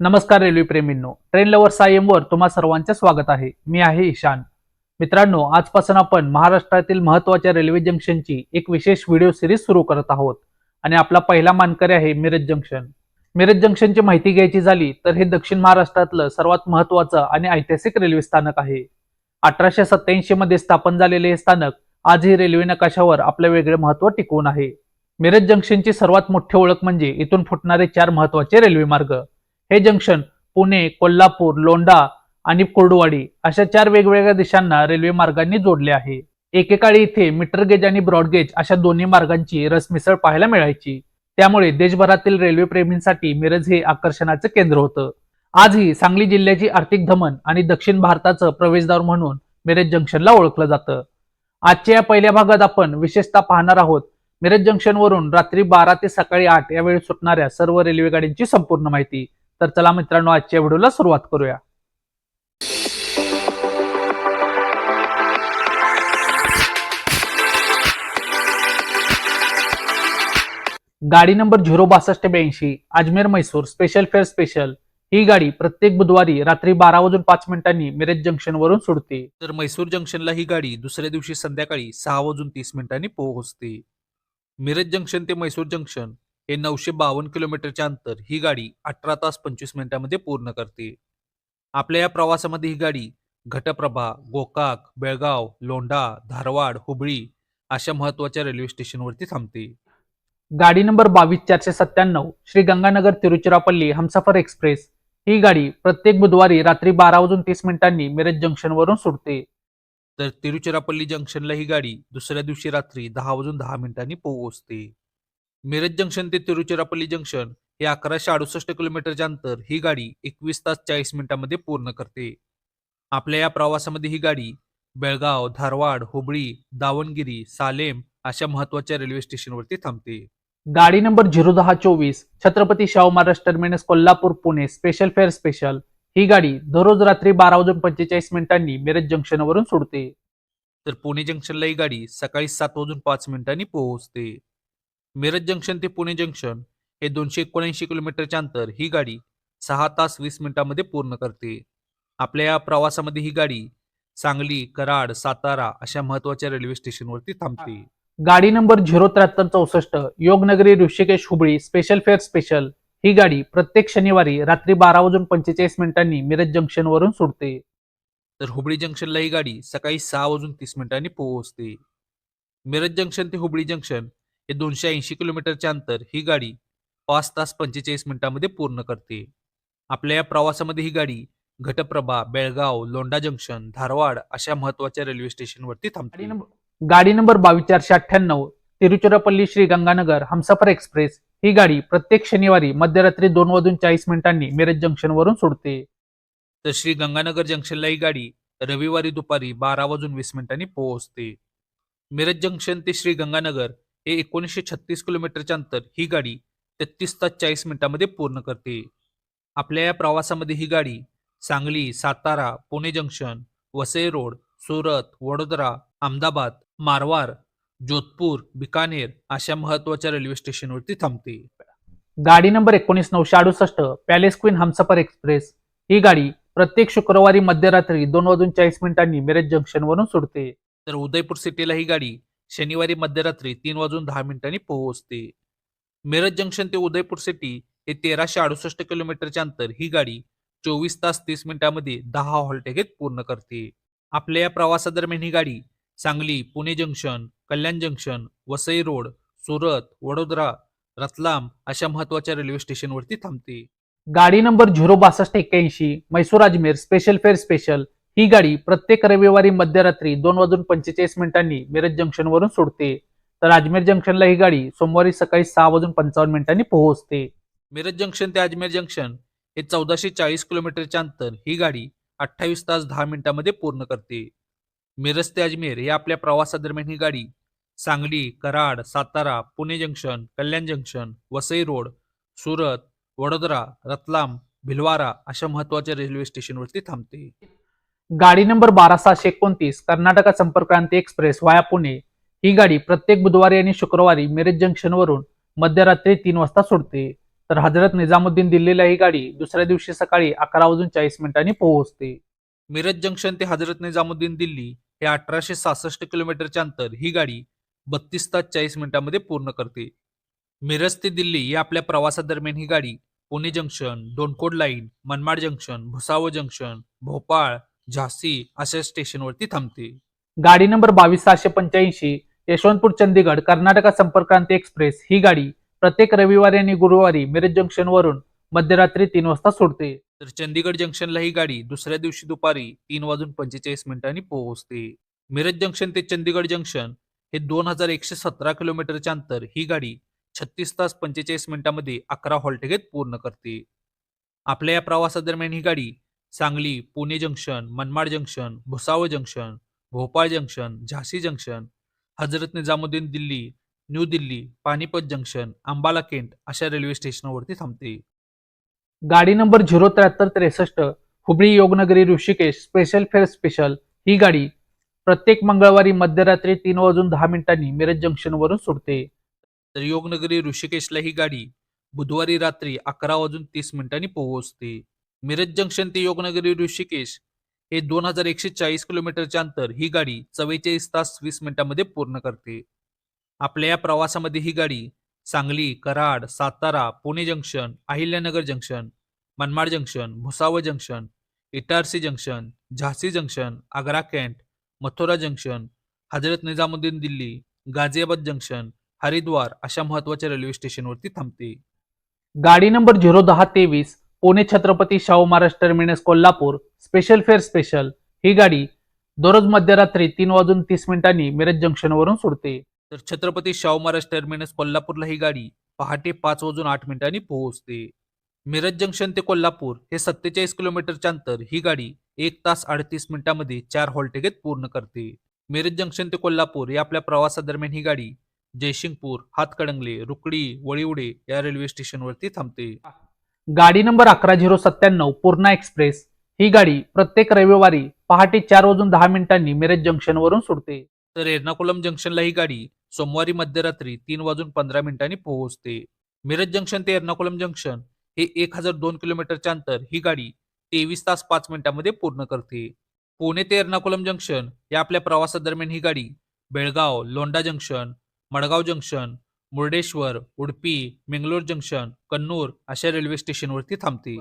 नमस्कार railway प्रेमींनो, train lover Sayam वर तुम्हा सर्वांचे स्वागत आहे. मी आहे ईशान. मित्रांनो, आजपासून आपण महाराष्ट्रातील महत्त्वाच्या रेल्वे जंक्शनची एक विशेष व्हिडिओ सिरीज सुरू करत आहोत आणि आपला पहिला मानकरी आहे मिरज जंक्शन. मिरज जंक्शनची माहिती घ्यायची झाली तर हे दक्षिण महाराष्ट्रातलं सर्वात महत्त्वाचं आणि ऐतिहासिक रेल्वे स्थानक आहे. 1887 मध्ये स्थापन झालेले हे स्थानक आजही रेल्वे नकाशावर आपलं वेगळे महत्त्व टिकवून आहे. मिरज जंक्शनची सर्वात मोठी ओळख म्हणजे इथून फुटणारे 4 महत्त्वाचे रेल्वे मार्ग. हे जंक्शन पुणे, कोल्हापूर, लोंढा आणि कुर्डुवाडी अशा 4 वेगवेगळ्या दिशांना रेल्वे मार्गांनी जोडले आहे. एकेकाळी इथे मीटर गेज आणि ब्रॉड गेज अशा दोन्ही मार्गांची रसमिसळ पाहायला मिळायची. त्यामुळे देशभरातील रेल्वे प्रेमींसाठी मिरज हे आकर्षणाचं केंद्र होतं. आजही सांगली जिल्ह्याची आर्थिक धमन आणि दक्षिण भारताचं प्रवेशद्वार म्हणून मिरज जंक्शनला ओळखलं जातं. आजच्या या पहिल्या भागात आपण विशेषतः पाहणार आहोत मिरज जंक्शनवरून रात्री 12 ते सकाळी 8 या वेळी सुटणाऱ्या सर्व रेल्वे गाड्यांची संपूर्ण माहिती. तर चला मित्रांनो, आजच्या व्हिडिओला सुरुवात करूया. गाडी number 06282 Ajmer Mysore special fare special. ही गाडी प्रत्येक बुधवारी रात्री 12:05 मिरज जंक्शन वरून सुटते. तर मैसूर जंक्शनला ही गाडी दुसऱ्या दिवशी संध्याकाळी 6:30 पोहोचते. मिरज जंक्शन ते मैसूर जंक्शन हे 952 किलोमीटरचे अंतर ही गाडी 18 तास 25 मिनिटांमध्ये पूर्ण करते. आपल्या या प्रवासामध्ये ही गाडी घटप्रभा, गोकाक, बेळगाव, लोंढा, धारवाड, हुबळी अशा महत्वाच्या रेल्वे स्टेशनवरती थांबते. गाडी नंबर 22497 श्री गंगानगर तिरुचिरापल्ली हमसफर एक्सप्रेस. ही गाडी प्रत्येक बुधवारी रात्री 12:30 मिरज जंक्शन वरून सुटते. तर तिरुचिरापल्ली जंक्शनला ही गाडी दुसऱ्या दिवशी रात्री 10:10 पोहोचते. मिरज जंक्शन ते तिरुचिरापल्ली जंक्शन हे 1168 किलोमीटरचे अंतर ही गाडी 21 तास 40 मिनिटांमध्ये पूर्ण करते. आपल्या या प्रवासामध्ये ही गाडी बेळगाव, धारवाड, हुबळी, दावणगिरी, सालेम अशा महत्वाच्या रेल्वे स्टेशनवरती थांबते. गाडी number 01024 Chhatrapati Shahu Maharaj terminus Kolhapur Pune special fare special. ही गाडी दररोज रात्री 12:45 मिरज जंक्शन वरून सुटते. तर पुणे जंक्शनला ही गाडी सकाळी 7:05 पोहोचते. मिरज जंक्शन ते पुणे जंक्शन हे 279 किलोमीटरचे अंतर ही गाडी 6 तास 20 मिनिटांमध्ये पूर्ण करते. आपल्या या प्रवासामध्ये ही गाडी सांगली, कराड, सातारा अशा महत्वाच्या रेल्वे स्टेशनवरती थांबते. गाडी number 07364 Yognagari Rishikesh Hubli special fare special. ही गाडी प्रत्येक शनिवारी रात्री 12:45 मिरज जंक्शन वरून सुटते. तर हुबळी जंक्शनला ही गाडी सकाळी 6:30 पोहोचते. मिरज जंक्शन ते हुबळी जंक्शन हे 280 किलोमीटरचे अंतर ही गाडी 5 तास 45 मिनिटांमध्ये पूर्ण करते. आपल्या या प्रवासामध्ये ही गाडी घटप्रभा, बेळगाव, लोंढा जंक्शन, धारवाड अशा महत्वाच्या रेल्वे स्टेशनवरती थांबते. गाडी नंबर 22498 तिरुचिरापल्ली श्री गंगानगर हमसफर एक्सप्रेस. ही गाडी प्रत्येक शनिवारी मध्यरात्री 2:40 मिरज जंक्शन वरून सुटते. तर श्री गंगानगर जंक्शनला ही गाडी रविवारी दुपारी 12:20 पोहोचते. मिरज जंक्शन ते श्री गंगानगर हे 1936 किलोमीटरचे अंतर ही गाडी 33 तास 40 मिनिटांमध्ये पूर्ण करते. आपल्या या प्रवासामध्ये ही गाडी सांगली, सातारा, पुणे जंक्शन, वसई रोड, सुरत, वडोदरा, अहमदाबाद, मारवाड, जोधपूर, बिकानेर अशा महत्वाच्या रेल्वे स्टेशनवरती थांबते. गाडी number 19968 palace queen Humsafar express. ही गाडी प्रत्येक शुक्रवारी मध्यरात्री 2:40 मिरज जंक्शन वरून सुटते. तर उदयपूर सिटीला ही गाडी शनिवारी मध्यरात्री 3:10 पोहोचते. मिरज जंक्शन ते उदयपूर सिटी हे 1368 किलोमीटरचे अंतर ही गाडी 24 तास 30 मिनिटांमध्ये 10 हॉल्ट घेत पूर्ण करते. आपल्या या प्रवासादरम्यान ही गाडी Sangli, Pune junction, Kalyan junction, Vasai road, Surat, Vadodara, Ratlam अशा महत्वाच्या रेल्वे स्टेशनवरती थांबते. गाडी number 06281 Mysore Ajmer special fare special. ही गाडी प्रत्येक रविवारी मध्यरात्री 2:45 मिरज जंक्शन वरून सुटते. तर अजमेर जंक्शनला ही गाडी सोमवारी सकाळी 6:55 पोहोचते. मिरज जंक्शन ते अजमेर जंक्शन हे 1440 किलोमीटरचे अंतर ही गाडी 28 तास 10 मिनिटांमध्ये पूर्ण करते. मिरज ते अजमेर या आपल्या प्रवासादरम्यान ही गाडी Sangli, Karad, Satara, Pune junction, Kalyan junction, Vasai road, Surat, Vadodara, Ratlam, Bhilwara अशा महत्वाच्या रेल्वे स्टेशनवरती थांबते. गाडी नंबर 12729 कर्नाटक संपर्क क्रांती एक्सप्रेस वाया पुणे. ही गाडी प्रत्येक बुधवारी आणि शुक्रवारी मिरज जंक्शन वरून मध्यरात्री 3 वाजता सुटते. तर हजरत निजामुद्दीन दिल्लीला ही गाडी दुसऱ्या दिवशी सकाळी 11:40 पोहोचते. मिरज जंक्शन ते हजरत निजामुद्दीन दिल्ली हे 1866 किलोमीटरचे अंतर ही गाडी 32 तास 40 मिनिटांमध्ये पूर्ण करते. मिरज ते दिल्ली या आपल्या प्रवासादरम्यान ही गाडी पुणे जंक्शन, डोनकोड line, Manmad junction, Bhusawal junction, Bhopal, झाशी अशा स्टेशनवरती थांबते. गाडी नंबर 22,685 यशवंतपूर चंदीगड कर्नाटक संपर्कक्रांती एक्सप्रेस ही गाडी प्रत्येक रविवारी आणि गुरुवारी मिरज जंक्शन वरून मध्यरात्री 3 वाजता सुटते. तर चंदीगड जंक्शनला ही गाडी दुसऱ्या दिवशी दुपारी 3:45 पोहोचते. मिरज जंक्शन ते चंदीगड जंक्शन हे 2117 किलोमीटरचे अंतर ही गाडी 36 तास 45 मिनिटांमध्ये 11 हॉल्ट घेत पूर्ण करते. आपल्या या प्रवासादरम्यान ही गाडी Sangli, Pune junction, Manmad junction, Bhusawal junction, Bhopal junction, झाशी junction, Hazrat Nizamuddin Delhi, new Delhi, Panipat junction, Ambala cant अशा रेल्वे स्टेशनवरती थांबते. गाडी number 07363 Hubli Yognagari Rishikesh special fare special ही गाडी प्रत्येक मंगळवारी मध्यरात्री 3:10 मिरज जंक्शन वरून सुटते. तर योगनगरी ऋषिकेशला ही गाडी बुधवारी रात्री 11:30 पोहोचते. मिरज जंक्शन ते योगनगरी ऋषिकेश हे 2140 किलोमीटरचे अंतर ही गाडी 44 तास 20 मिनिटांमध्ये पूर्ण करते. आपल्या या प्रवासामध्ये ही गाडी Sangli, Karad, Satara, Pune junction, Ahilyanagar junction, Manmad junction, Bhusawal junction, Itarsi junction, झाशी junction, Agra cant, Mathura junction, Hazrat Nizamuddin Delhi, Ghaziabad junction, Haridwar अशा महत्वाच्या रेल्वे स्टेशनवरती थांबते. गाडी number 01023 Pune Chhatrapati Shahu Maharaj terminus Kolhapur special fare special ही गाडी दररोज मध्यरात्री 3:30 मिरज जंक्शनवरून सुटते. तर छत्रपती शाहू महाराज टर्मिनस कोल्हापूरला ही गाडी पहाटे 5:08 पोहोचते. मिरज जंक्शन ते कोल्हापूर हे 47 किलोमीटरचे अंतर ही गाडी 1 तास 38 मिनिटांमध्ये 4 हॉल्ट घेत पूर्ण करते. मिरज जंक्शन ते कोल्हापूर या आपल्या प्रवासादरम्यान ही गाडी जयसिंगपूर, हातकणंगले, रुकडी, वळिवडे या रेल्वे स्टेशनवरती थांबते. गाडी नंबर 11097 पूर्णा एक्सप्रेस ही गाडी प्रत्येक रविवारी पहाटे 4:10 मिरज जंक्शनवरून सुटते. तर एर्नाकुलम जंक्शनला ही गाडी सोमवारी मध्यरात्री 3:15 पोहोचते. मिरज जंक्शन ते एर्नाकुलम जंक्शन हे 1002 किलोमीटरचे अंतर ही गाडी 23 तास 5 मिनिटांमध्ये पूर्ण करते. पुणे ते एर्नाकुलम जंक्शन या आपल्या प्रवासादरम्यान ही गाडी Belgaum, Londa junction, Madgaon junction, Murdeshwar, Udupi, Mangalore junction, Kannur अशा रेल्वे स्टेशनवरती थांबते.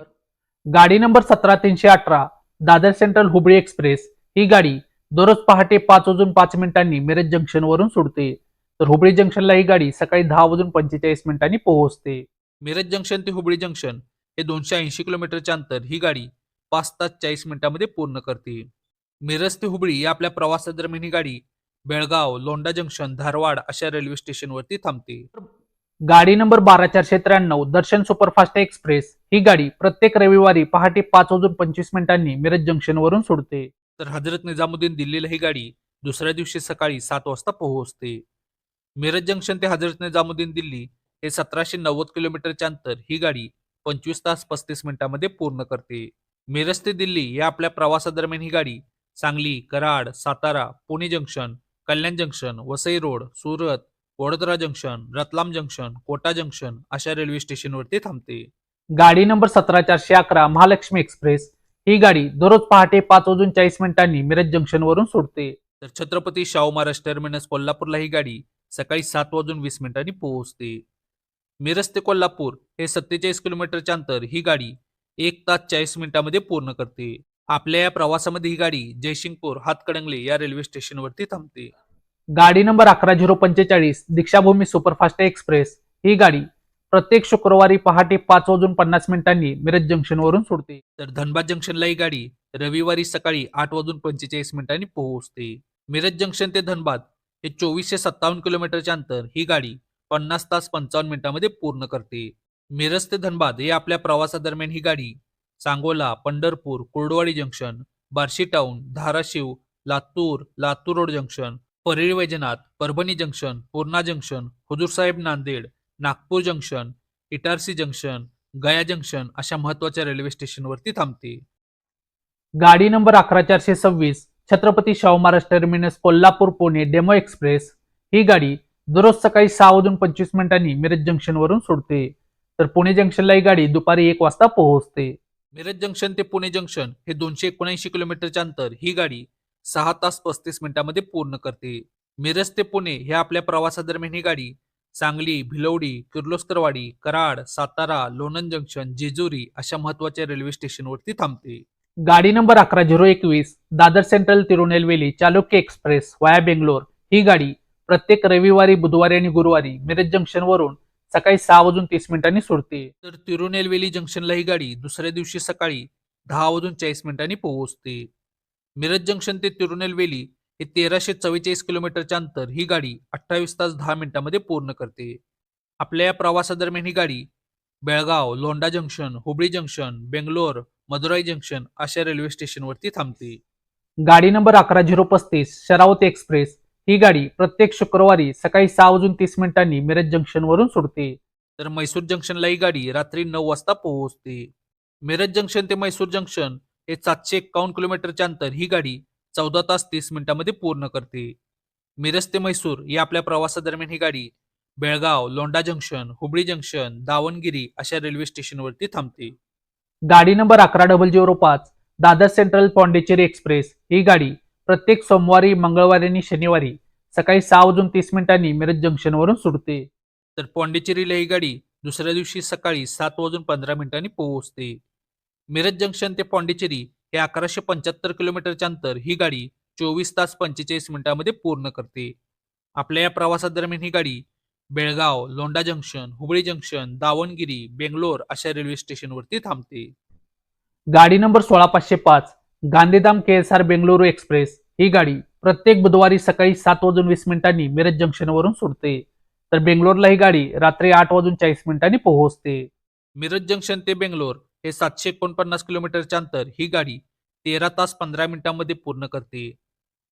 गाडी number 17318 Dadar central Hubli express ही गाडी दररोज पहाटे 5:05 मिरज जंक्शनवरून सुटते. तर हुबळी जंक्शनला ही गाडी सकाळी 10:45 पोहोचते. मिरज जंक्शन ते हुबळी जंक्शन हे 280 किलोमीटरचे अंतर ही गाडी 5 तास 40 मिनिटांमध्ये पूर्ण करते. मिरज ते हुबळी या आपल्या प्रवासादरम्यान ही गाडी बेळगाव, लोंढा जंक्शन, धारवाड अशा रेल्वे स्टेशनवरती थांबते. गाडी नंबर 12493 दर्शन सुपरफास्ट एक्सप्रेस ही गाडी प्रत्येक रविवारी पहाटे 5:25 मिरज जंक्शनवरून सुटते. तर हजरत निजामुद्दीन दिल्लीला ही गाडी दुसऱ्या दिवशी सकाळी 7 वाजता पोहोचते. मिरज जंक्शन ते हजरत निजामुद्दीन दिल्ली हे 1790 किलोमीटरचे अंतर ही गाडी 25 तास 35 मिनिटांमध्ये पूर्ण करते. मिरज ते दिल्ली या आपल्या प्रवासादरम्यान ही गाडी Sangli, Karad, Satara, Pune junction, Kalyan junction, Vasai road, Surat, Vadodara junction, Ratlam junction, Kota junction अशा रेल्वे स्टेशनवरती थांबते. गाडी नंबर 17411 महालक्ष्मी एक्सप्रेस ही गाडी दररोज पहाटे 5:40 मिरज जंक्शनवरून सुटते. तर छत्रपती शाहू महाराज टर्मिनस कोल्हापूरला ही गाडी सकाळी 7:20 पोहोचते. मिरज ते कोल्हापूर हे 47 किलोमीटरचे अंतर ही गाडी 1 तास 40 मिनिटांमध्ये पूर्ण करते. आपल्या या प्रवासामध्ये ही गाडी जयसिंगपूर, हातकणंगले या रेल्वे स्टेशनवरती थांबते. गाडी नंबर 11045 दीक्षाभूमी सुपरफास्ट एक्सप्रेस ही गाडी प्रत्येक शुक्रवारी पहाटे 5:50 मिरज जंक्शनवरून सुटते. तर धनबाद जंक्शनला ही गाडी रविवारी सकाळी 8:45 पोहोचते. मिरज जंक्शन ते धनबाद हे 2457 किलोमीटरचे अंतर ही गाडी 50 तास 55 मिनिटांमध्ये पूर्ण करते. मिरज ते धनबाद या आपल्या प्रवासादरम्यान ही गाडी Sangola, Pandharpur, Kurduvadi junction, Barshi town, Dharashiv, Latur, Latur road junction, Parli Vaijnath, Parbhani junction, Purna junction, Hazur Sahib Nanded, Nagpur junction, Itarsi junction, Gaya junction अशा महत्वाच्या रेल्वे स्टेशनवरती थांबते. गाडी number 11426 Chhatrapati Shahu Maharaj terminus Kolhapur Pune DEMU express ही गाडी दररोज सकाळी 6:25 मिनिटांनी मिरज जंक्शनवरून सुटते. तर पुणे जंक्शनला ही गाडी दुपारी 1 वाजता पोहोचते. मिरज जंक्शन ते पुणे जंक्शन हे 279 किलोमीटरचे अंतर ही गाडी 6 तास 35 मिनिटांमध्ये पूर्ण करते. मिरज ते पुणे हे आपल्या प्रवासादरम्यान ही गाडी सांगली, भिलवडी, किर्लोस्करवाडी, कराड, सातारा, लोणंद जंक्शन, जेजुरी अशा महत्वाच्या रेल्वे स्टेशनवरती थांबते. गाडी number 11021 Dadar central Tirunelveli Chalukya express वाया बेंगलोर ही गाडी प्रत्येक रविवारी, बुधवारी आणि गुरुवारी मिरज जंक्शन वरून सकाळी 6:30 सुटते. तर तिरुनेलवेली जंक्शनला ही गाडी दुसऱ्या दिवशी सकाळी 10:40 पोहोचते. मिरज जंक्शन ते तिरुनेलवेली हे 1344 किलोमीटरचे अंतर ही गाडी 28 तास 10 मिनिटांमध्ये पूर्ण करते. आपल्या या प्रवासादरम्यान ही गाडी Belgaum, Londa junction, Hubli junction, Bangalore, Madurai junction अशा रेल्वे स्टेशनवरती थांबते. गाडी नंबर 11035 शरावती एक्सप्रेस ही गाडी प्रत्येक शुक्रवारी सकाळी 6:30 मिरज जंक्शन वरून सुटते. तर म्हैसूर जंक्शनला ही गाडी रात्री 9 वाजता पोहोचते. मिरज जंक्शन ते म्हैसूर जंक्शन हे 751 किलोमीटरचे अंतर ही गाडी 14 तास 30 मिनिटांमध्ये पूर्ण करते. मिरज ते म्हैसूर या आपल्या प्रवासादरम्यान ही गाडी बेळगाव, लोंढा जंक्शन, हुबळी जंक्शन, दावणगिरी अशा रेल्वे स्टेशनवरती थांबते. गाडी number 11005 Dadar central Pondicherry express ही गाडी प्रत्येक सोमवारी, मंगळवारी आणि शनिवारी सकाळी 6:30 मिरज जंक्शनवरून सुटते. तर पॉंडिचेरीला ही गाडी दुसऱ्या दिवशी सकाळी 7:15 पोहोचते. मिरज जंक्शन ते पॉंडिचेरी हे 1175 किलोमीटरचे अंतर ही गाडी 24 तास 45 मिनिटांमध्ये पूर्ण करते. आपल्या या प्रवासादरम्यान ही गाडी बेळगाव, लोंढा जंक्शन, हुबळी जंक्शन, दावणगिरी, बेंगलोर अशा रेल्वे स्टेशनवरती थांबते. गाडी number 16505 Gandhidham KSR Bengaluru express ही गाडी प्रत्येक बुधवारी सकाळी 7:20 मिरज जंक्शनवरून सुटते. तर बेंगलोरला ही गाडी रात्री 8:40 पोहोचते. मिरज जंक्शन ते बेंगलोर हे 749 किलोमीटरचे अंतर ही गाडी 13 तास 15 मिनिटांमध्ये पूर्ण करते.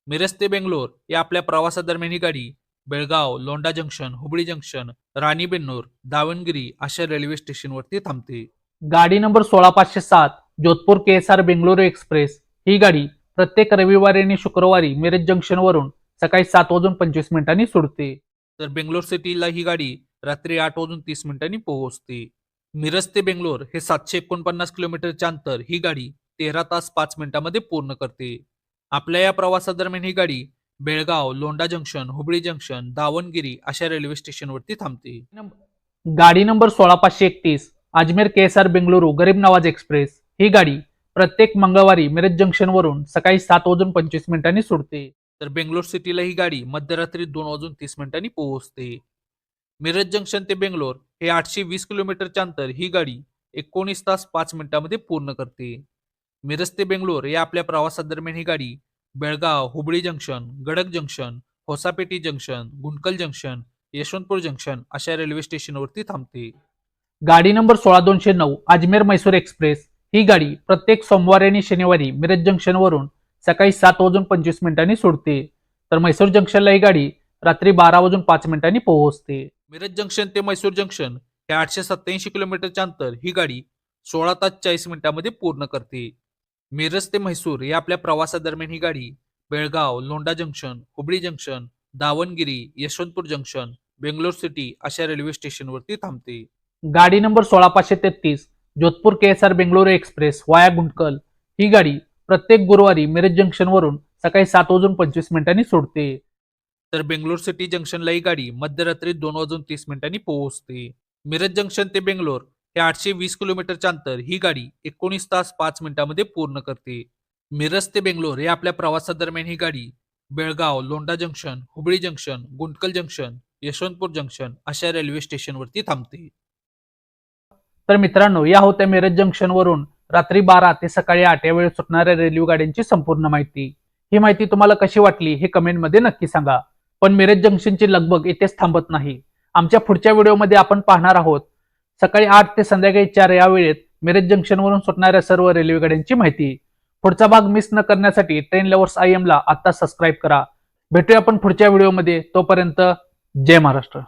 मिरज ते बेंगलोर या आपल्या प्रवासादरम्यान ही गाडी बेळगाव, लोंढा जंक्शन, हुबळी जंक्शन, राणीबेन्नूर, दावणगिरी अशा रेल्वे स्टेशनवरती थांबते. गाडी number 16507 Jodhpur KSR Bengaluru express ही गाडी प्रत्येक रविवारी आणि शुक्रवारी मिरज जंक्शन वरून सकाळी 7:25 सुटते. तर बेंगलोर सिटीला ही गाडी रात्री 8:30 पोहोचते. मिरज ते बेंगलोर हे 749 किलोमीटरचे अंतर ही गाडी 13 तास 5 मिनिटांमध्ये पूर्ण करते. आपल्या या प्रवासादरम्यान ही गाडी बेळगाव, लोंढा जंक्शन, हुबळी जंक्शन, दावणगिरी अशा रेल्वे स्टेशनवरती थांबते. गाडी नंबर 16531 अजमेर KSR बेंगळुरू गरीब नवाज एक्सप्रेस ही गाडी प्रत्येक मंगळवारी मिरज जंक्शन वरून सकाळी 7:25 सुटते. तर बेंगलोर सिटीला ही गाडी मध्यरात्री 2:30 पोहोचते. मिरज जंक्शन ते बेंगलोर हे 820 किलोमीटरचे अंतर ही गाडी 19 तास 5 मिनिटांमध्ये पूर्ण करते. मिरज ते बेंगलोर या आपल्या प्रवासादरम्यान ही गाडी Belgaum, Hubli junction, Gadag junction, Hosapete junction, Guntakal junction, Yesvantpur junction अशा रेल्वे स्टेशनवरती थांबते. गाडी नंबर 16209 अजमेर म्हैसूर एक्सप्रेस ही गाडी प्रत्येक सोमवारी आणि शनिवारी मिरज जंक्शन वरून सकाळी 7:25 सुटते. तर म्हैसूर जंक्शनला ही गाडी रात्री 12:05 पोहोचते. मिरज जंक्शन ते म्हैसूर जंक्शन हे 887 किलोमीटरचे अंतर ही गाडी 16 तास 40 मिनिटांमध्ये पूर्ण करते. मिरज ते म्हैसूर या आपल्या प्रवासादरम्यान ही गाडी Belgaum, Londa junction, Hubli junction, Davangere, Yesvantpur junction, Bangalore city अशा रेल्वे स्टेशनवरती थांबते. गाडी number 16533 Jodhpur KSR Bengaluru express via Guntakal ही गाडी प्रत्येक गुरुवारी मिरज जंक्शन वरून सकाळी 7:25 सुटते. तर बेंगलोर सिटी जंक्शनला ही गाडी मध्यरात्री 2:30 पोहोचते. मिरज जंक्शन ते बेंगलोर हे 820 किलोमीटरचे अंतर ही गाडी 19 तास 5 मिनिटांमध्ये पूर्ण करते. मिरज ते बेंगलोर या आपल्या प्रवासादरम्यान ही गाडी Belgaum, Londa junction, Hubli junction, Guntakal junction, Yesvantpur junction अशा रेल्वे स्टेशनवरती थांबते. तर मित्रांनो, या होत्या मिरज जंक्शन वरून रात्री 12 ते सकाळी 8 या वेळेत सुटणाऱ्या रेल्वे गाड्यांची संपूर्ण माहिती. ही माहिती तुम्हाला कशी वाटली हे कमेंटमध्ये नक्की सांगा. पण मिरज जंक्शनची लगबग इथेच थांबत नाही. आमच्या पुढच्या व्हिडिओमध्ये आपण पाहणार आहोत सकाळी 8 ते संध्याकाळी 4 या वेळेत मिरज जंक्शन वरून सुटणाऱ्या सर्व रेल्वे गाड्यांची माहिती. पुढचा भाग मिस न करण्यासाठी ट्रेन लव्हर्स IM ला आता सबस्क्राईब करा. भेटूया आपण पुढच्या व्हिडिओमध्ये. तोपर्यंत जय महाराष्ट्र.